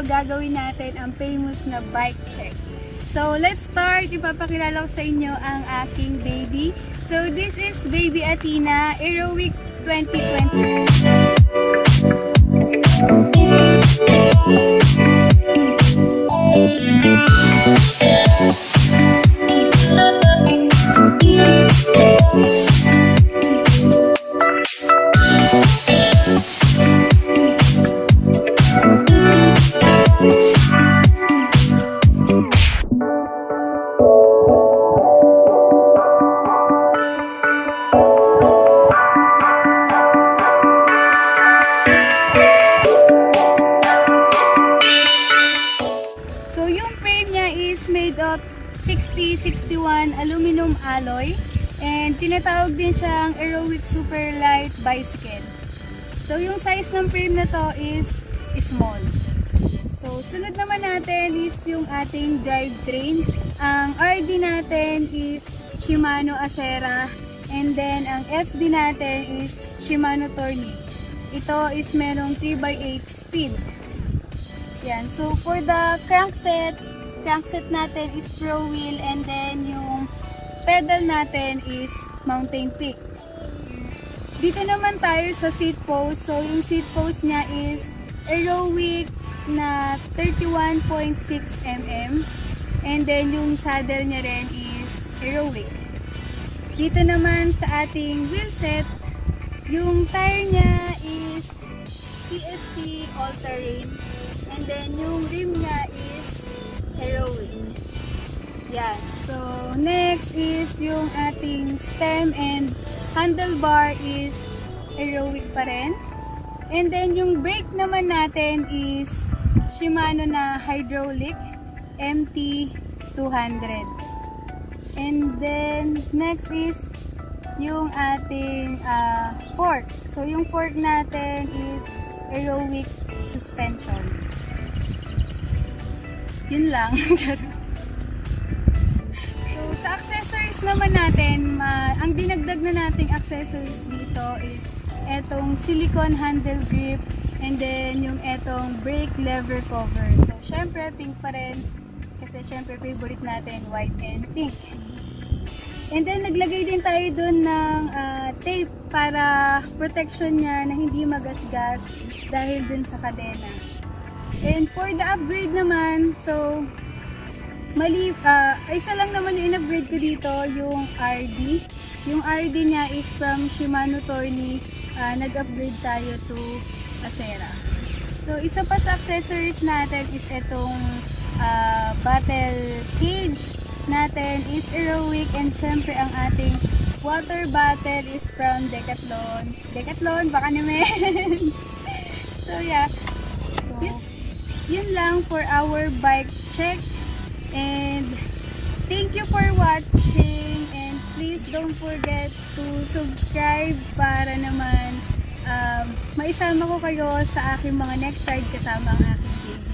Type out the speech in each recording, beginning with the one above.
gagawin natin ang famous na bike check. So, let's start. Ipapakilala ko sa inyo ang aking baby. So, this is baby Athena, Aeroic 2020. Made of 6061 aluminum alloy, and tinatawag din siyang Aeroic Super Light Bicycle. So yung size ng frame na to is small. So sunod naman natin is yung ating drivetrain. Ang RD natin is Shimano Acera, and then ang FD natin is Shimano Tourney. Ito is merong 3x8 speed. Yan. So for the crankset natin is pro wheel, and then yung pedal natin is mountain peak. Dito naman tayo sa seat post. So yung seat post niya is Aeroic na 31.6 mm, and then yung saddle niya rin is Aeroic. Dito naman sa ating wheel set, yung tire niya is CST all-terrain, and then yung rim niya is Aeroic. Yan. So, next is yung ating stem and handlebar is Aeroic pa rin. And then, yung brake naman natin is Shimano na hydraulic MT200. And then, next is yung ating fork. So, yung fork natin is Aeroic suspension. Yun lang. So, sa accessories naman natin, ang dinagdag na nating accessories dito is etong silicone handle grip, and then yung etong brake lever cover. So, syempre, pink pa rin. Kasi syempre, favorite natin, white and pink. And then, naglagay din tayo dun ng tape para protection niya na hindi magasgas dahil dun sa kadena. And for the upgrade naman, so isa lang naman yung in-upgrade ko dito, yung RD. Yung RD niya is from Shimano Tourney. Nag-upgrade tayo to Acera. So isa pa sa accessories natin is itong battle cage natin is Aeroic, and syempre ang ating water bottle is from Decathlon. Decathlon, baka naman. So yeah. Yun lang for our bike check, and thank you for watching, and please don't forget to subscribe para naman maisama ko kayo sa aking mga next ride kasama ang aking baby.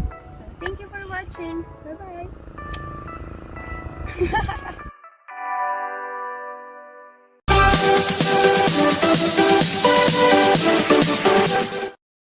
So thank you for watching. Bye bye.